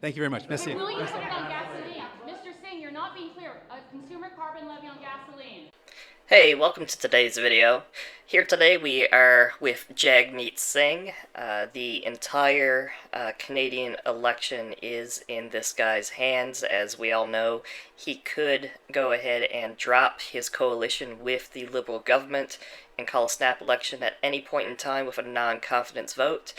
Thank you very much. Merci. Will you put it on gasoline? Mr. Singh, you're not being clear. A consumer carbon levy on gasoline. Hey, welcome to today's video. Here today we are with Jagmeet Singh. The entire Canadian election is in this guy's hands. As we all know, he could go ahead and drop his coalition with the Liberal government and call a snap election at any point in time with a non-confidence vote.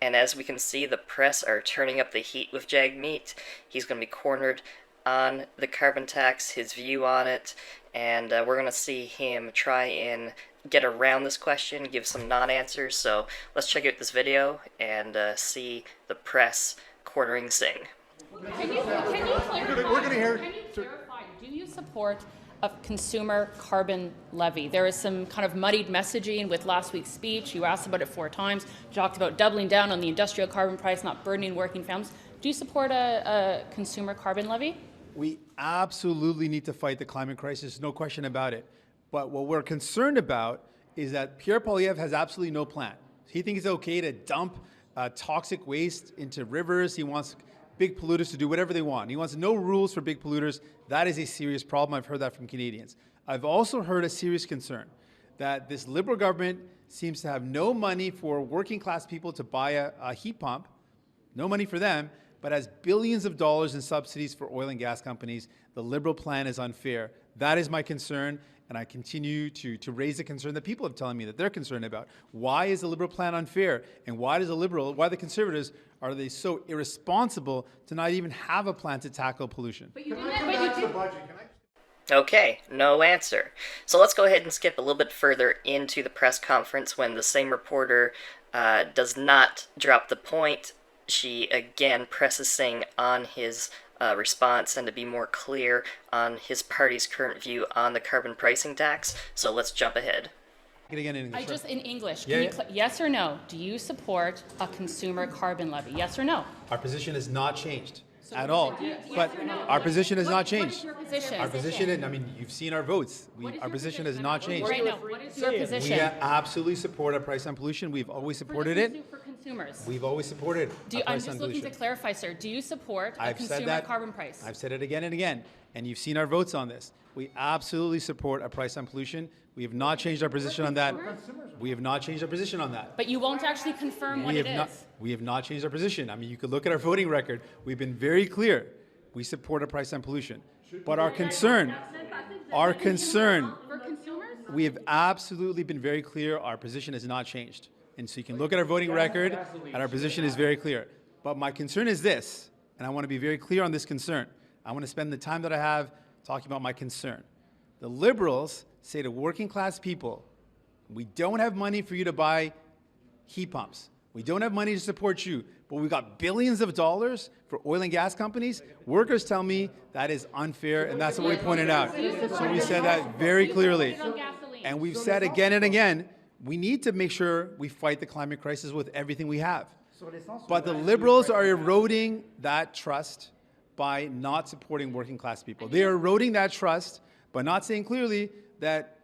And as we can see, the press are turning up the heat with Jagmeet. He's going to be cornered on the carbon tax, his view on it, and we're going to see him try and get around this question, give some non-answers. So let's check out this video and see the press cornering Singh. Can you clarify, do you support a consumer carbon levy? There is some kind of muddied messaging with last week's speech. You asked about it 4 times. You talked about doubling down on the industrial carbon price, not burdening working families. Do you support a consumer carbon levy? We absolutely need to fight the climate crisis, no question about it. But what we're concerned about is that Pierre Poilievre has absolutely no plan. He thinks it's okay to dump toxic waste into rivers. He wants big polluters to do whatever they want. He wants no rules for big polluters. That is a serious problem. I've heard that from Canadians. I've also heard a serious concern that this Liberal government seems to have no money for working class people to buy a heat pump, no money for them, but has billions of dollars in subsidies for oil and gas companies. The Liberal plan is unfair. That is my concern, and I continue to raise the concern that people have telling me that they're concerned about. Why is the Liberal plan unfair? And why the Conservatives, are they so irresponsible to not even have a plan to tackle pollution? Okay, no answer. So let's go ahead and skip a little bit further into the press conference when the same reporter does not drop the point. She again presses Singh on his response and to be more clear on his party's current view on the carbon pricing tax. So let's jump ahead. Again in English. In English. Yeah, Yes or no? Do you support a consumer carbon levy? Yes or no? Our position has not changed at all. Our position has not changed. What is your position? Our position, you've seen our votes. Our position has not changed. Right now, what is your position? We absolutely support a price on pollution. We've always supported it. For consumers. We've always supported a I'm price just on looking pollution. to clarify, sir. Do you support a I've said consumer that. carbon price? I've said it again and again, and you've seen our votes on this. We absolutely support a price on pollution. We have not changed our position on that. We have not changed our position on that. But you won't actually confirm what it is. We have not changed our position. You could look at our voting record. We've been very clear. We support a price on pollution. But our concern, For consumers? we have absolutely been very clear. Our position has not changed. And so you can look at our voting record, and our position is very clear. But my concern is this, and I want to be very clear on this concern. I want to spend the time that I have talking about my concern. The Liberals say to working class people, we don't have money for you to buy heat pumps. We don't have money to support you, but we've got billions of dollars for oil and gas companies. Workers tell me that is unfair, and that's what we pointed out. So we said that very clearly. And we've said again and again, we need to make sure we fight the climate crisis with everything we have. But the Liberals are eroding that trust by not supporting working class people. They are eroding that trust by not saying clearly that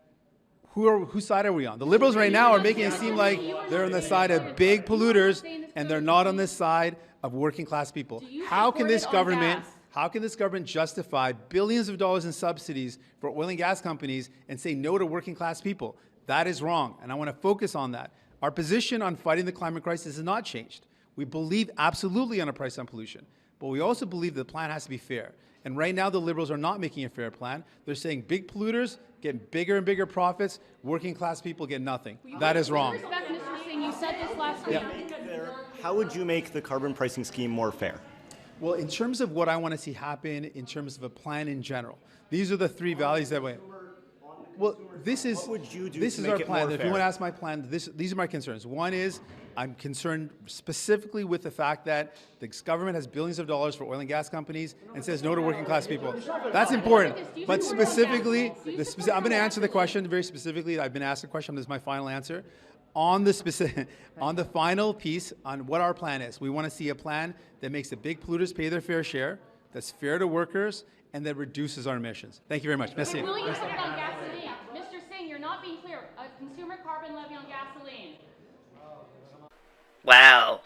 whose side are we on? The Liberals right now are making it seem like they're on the side of big polluters and they're not on the side of working class people. How can this government justify billions of dollars in subsidies for oil and gas companies and say no to working class people? That is wrong, and I want to focus on that. Our position on fighting the climate crisis has not changed. We believe absolutely on a price on pollution, but we also believe the plan has to be fair. And right now, the Liberals are not making a fair plan. They're saying big polluters get bigger and bigger profits, working class people get nothing. That is wrong. Mr. Singh, you said this last week. How would you make the carbon pricing scheme more fair? Well, in terms of what I want to see happen, in terms of a plan in general, these are the 3 values that way. Well, this is our plan. If you want to ask my plan, these are my concerns. One is I'm concerned specifically with the fact that the government has billions of dollars for oil and gas companies and says no to working class people. That's important. But specifically, I'm going to answer the question very specifically. I've been asked a question. This is my final answer. On the final piece on what our plan is, we want to see a plan that makes the big polluters pay their fair share, that's fair to workers, and that reduces our emissions. Thank you very much. Merci. Will you put it on gasoline? Mr. Singh, you're not being clear. A consumer carbon levy on gasoline. Wow.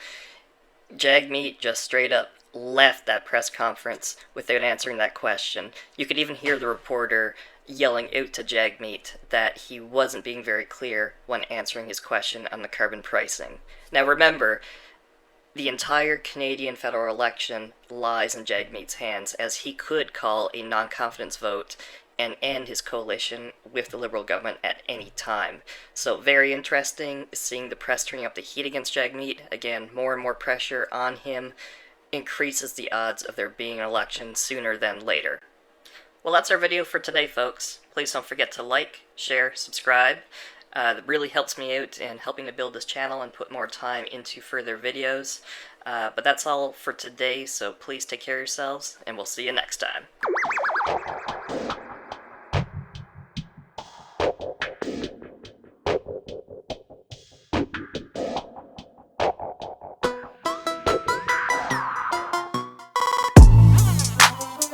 Jagmeet just straight up left that press conference without answering that question. You could even hear the reporter yelling out to Jagmeet that he wasn't being very clear when answering his question on the carbon pricing. Now remember, the entire Canadian federal election lies in Jagmeet's hands, as he could call a non-confidence vote and end his coalition with the Liberal government at any time. So very interesting seeing the press turning up the heat against Jagmeet. Again, more and more pressure on him increases the odds of there being an election sooner than later. Well, that's our video for today, folks. Please don't forget to like, share, subscribe. That really helps me out in helping to build this channel and put more time into further videos. But that's all for today, so please take care of yourselves, and we'll see you next time.